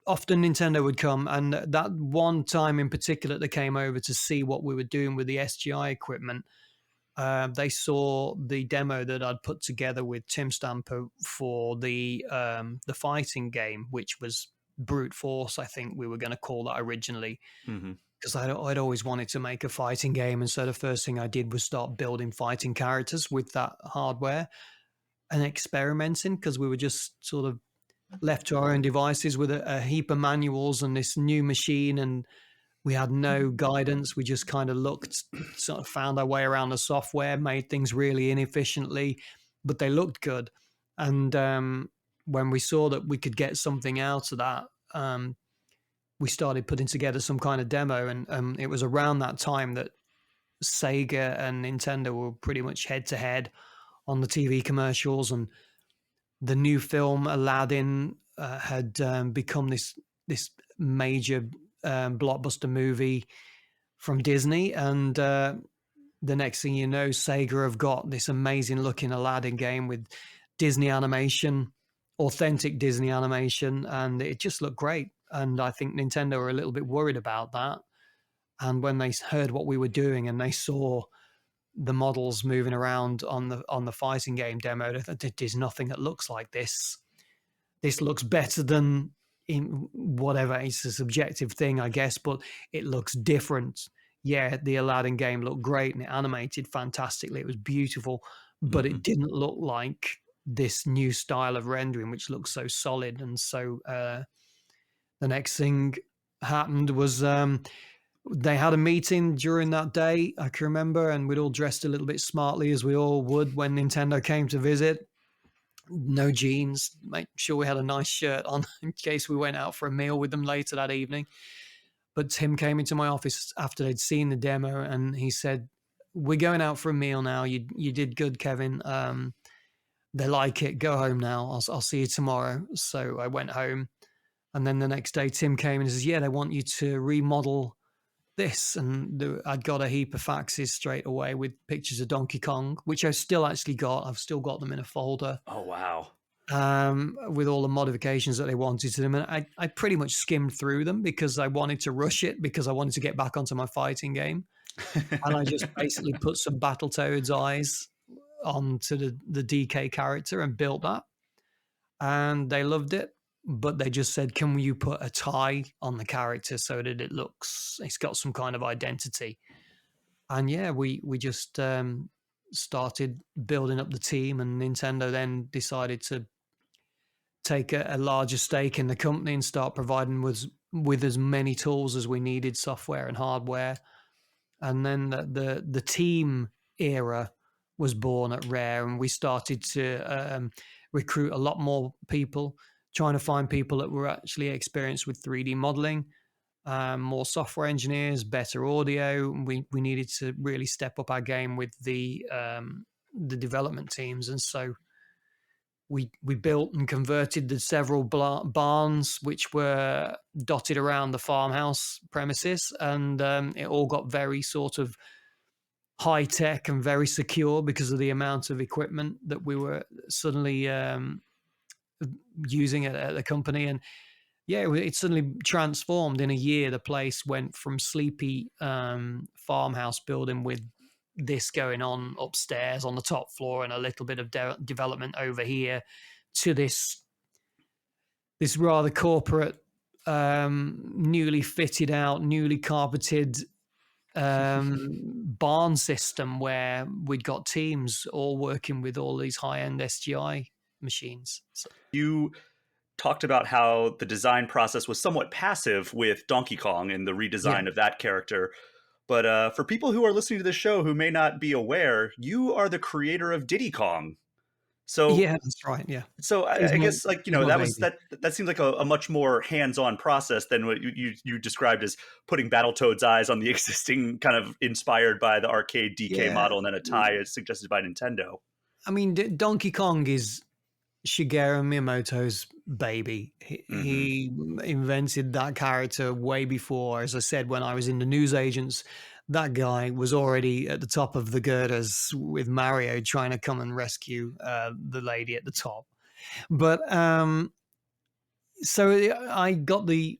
often Nintendo would come, and that one time in particular, they came over to see what we were doing with the SGI equipment. They saw the demo that I'd put together with Tim Stamper for the fighting game, which was Brute Force, I think we were going to call that originally, because I'd always wanted to make a fighting game, and so the first thing I did was start building fighting characters with that hardware and experimenting, because we were just sort of left to our own devices with a heap of manuals and this new machine, and we had no guidance. We just kind of looked, sort of found our way around the software, made things really inefficiently, but they looked good. And when we saw that we could get something out of that, we started putting together some kind of demo. And it was around that time that Sega and Nintendo were pretty much head to head on the TV commercials, and the new film Aladdin had become this major blockbuster movie from Disney, and the next thing you know, Sega have got this amazing looking Aladdin game with Disney animation, authentic Disney animation, and it just looked great. And I think Nintendo were a little bit worried about that. And when they heard what we were doing and they saw the models moving around on the fighting game demo, there's nothing that looks like this. This looks better than in whatever. It's a subjective thing, I guess, but it looks different. Yeah, the Aladdin game looked great and it animated fantastically. It was beautiful, but it didn't look like this new style of rendering, which looks so solid. And so the next thing happened was they had a meeting during that day, I can remember, and we'd all dressed a little bit smartly, as we all would when Nintendo came to visit. No jeans, make sure we had a nice shirt on in case we went out for a meal with them later that evening. But Tim came into my office after they'd seen the demo, and he said, "We're going out for a meal now. You did good, Kevin. They like it. Go home now. I'll see you tomorrow." So I went home, and then the next day Tim came and says, "Yeah, they want you to remodel this," and I'd got a heap of faxes straight away with pictures of Donkey Kong, which I've still actually got. I've still got them in a folder. Oh, wow. With all the modifications that they wanted to them. And I pretty much skimmed through them because I wanted to rush it, because I wanted to get back onto my fighting game. And I just basically put some Battletoads eyes onto the DK character and built that. And they loved it. But they just said, "Can you put a tie on the character so that it's got some kind of identity?" And yeah, we just started building up the team, and Nintendo then decided to take a larger stake in the company and start providing with as many tools as we needed, software and hardware. And then the team era was born at Rare, and we started to recruit a lot more people, trying to find people that were actually experienced with 3D modeling, more software engineers, better audio. We needed to really step up our game with the development teams. And so we built and converted the several barns which were dotted around the farmhouse premises, and it all got very sort of high tech and very secure because of the amount of equipment that we were suddenly using at the company. And yeah, it suddenly transformed in a year. The place went from sleepy farmhouse building with this going on upstairs on the top floor and a little bit of development over here to this rather corporate, newly fitted out, newly carpeted barn system where we'd got teams all working with all these high-end SGI machines. So. You talked about how the design process was somewhat passive with Donkey Kong and the redesign of that character. But for people who are listening to this show who may not be aware, you are the creator of Diddy Kong. So yeah, that's right. Yeah. So I guess, like, you know, that seems like a much more hands-on process than what you described as putting Battletoads eyes on the existing, kind of inspired by the arcade DK model, and then a tie as suggested by Nintendo. I mean, Donkey Kong is Shigeru Miyamoto's baby. He invented that character way before. As I said, when I was in the newsagents, that guy was already at the top of the girders with Mario trying to come and rescue the lady at the top. But So I got the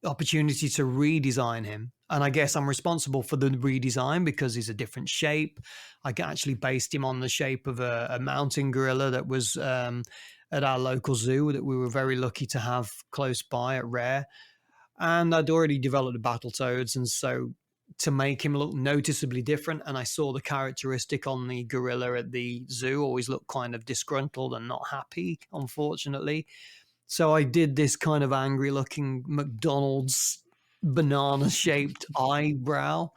opportunity to redesign him. And I guess I'm responsible for the redesign because he's a different shape. I actually based him on the shape of a mountain gorilla that was at our local zoo that we were very lucky to have close by at Rare. And I'd already developed the Battletoads. And so to make him look noticeably different, and I saw the characteristic on the gorilla at the zoo always look kind of disgruntled and not happy, unfortunately. So I did this kind of angry looking McDonald's banana shaped eyebrow.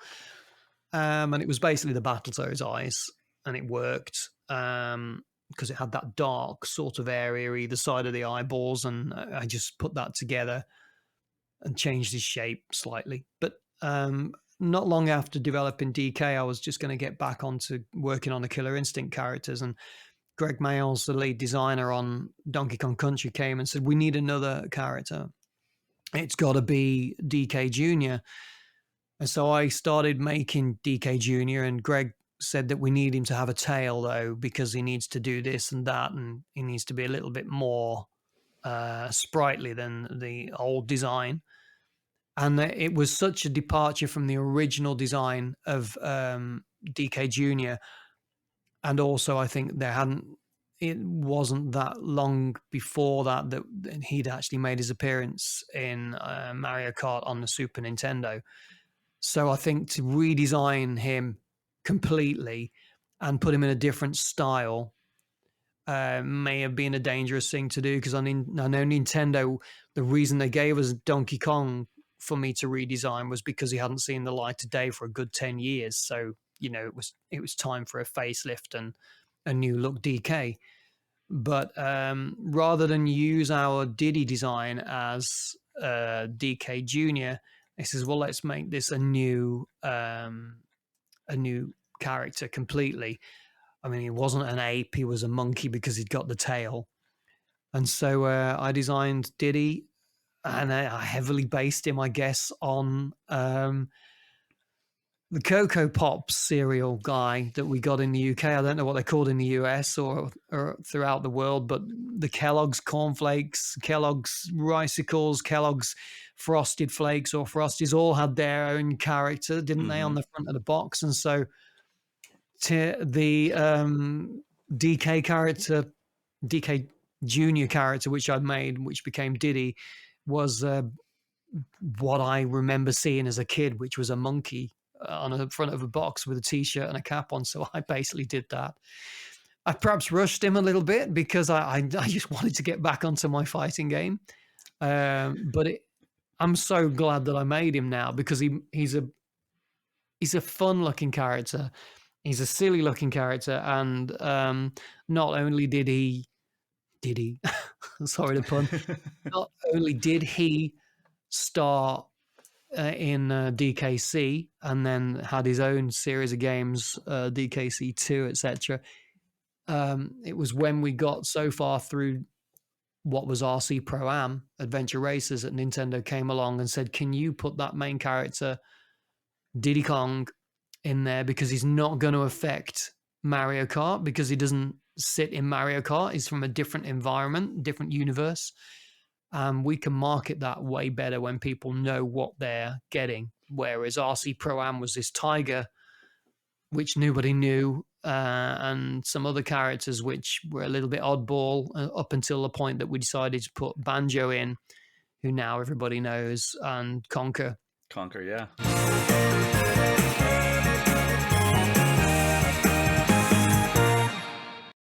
And it was basically the Battletoad's eyes, and it worked because it had that dark sort of area either side of the eyeballs. And I just put that together and changed his shape slightly. But not long after developing DK, I was just going to get back onto working on the Killer Instinct characters. And Greg Mayles, the lead designer on Donkey Kong Country, came and said, we need another character. It's got to be DK Jr. And so I started making DK Jr. and Greg said that we need him to have a tail, though, because he needs to do this and that, and he needs to be a little bit more sprightly than the old design. And it was such a departure from the original design of DK Jr. And also, I think it wasn't that long before that he'd actually made his appearance in Mario Kart on the Super Nintendo. So I think to redesign him completely and put him in a different style may have been a dangerous thing to do, because I know Nintendo, the reason they gave us Donkey Kong for me to redesign was because he hadn't seen the light of day for a good 10 years. So, it was time for a facelift and a new look DK. But rather than use our Diddy design as DK Jr., he says, well, let's make this a new character completely. I mean, he wasn't an ape, he was a monkey because he'd got the tail. And so I designed Diddy, and I heavily based him, I guess, on the Cocoa Pops cereal guy that we got in the UK. I don't know what they're called in the US or throughout the world, but the Kellogg's cornflakes, Kellogg's Ricicles, Kellogg's Frosted Flakes or Frosties all had their own character, didn't they, on the front of the box? And so the DK character, DK Junior character, which I made, which became Diddy, was what I remember seeing as a kid, which was a monkey on the front of a box with a t-shirt and a cap on. So I basically did that. I perhaps rushed him a little bit because I just wanted to get back onto my fighting game. But I'm so glad that I made him now, because he's a fun looking character. He's a silly looking character. And not only did he, sorry to pun, not only did he start in DKC and then had his own series of games, DKC 2, etc. It was when we got so far through what was RC Pro-Am, Adventure Racers, that Nintendo came along and said, can you put that main character, Diddy Kong, in there, because he's not going to affect Mario Kart, because he doesn't sit in Mario Kart. He's from a different environment, different universe. We can market that way better when people know what they're getting. Whereas RC Pro-Am was this tiger, which nobody knew, and some other characters which were a little bit oddball up until the point that we decided to put Banjo in, who now everybody knows, and Conker. Yeah.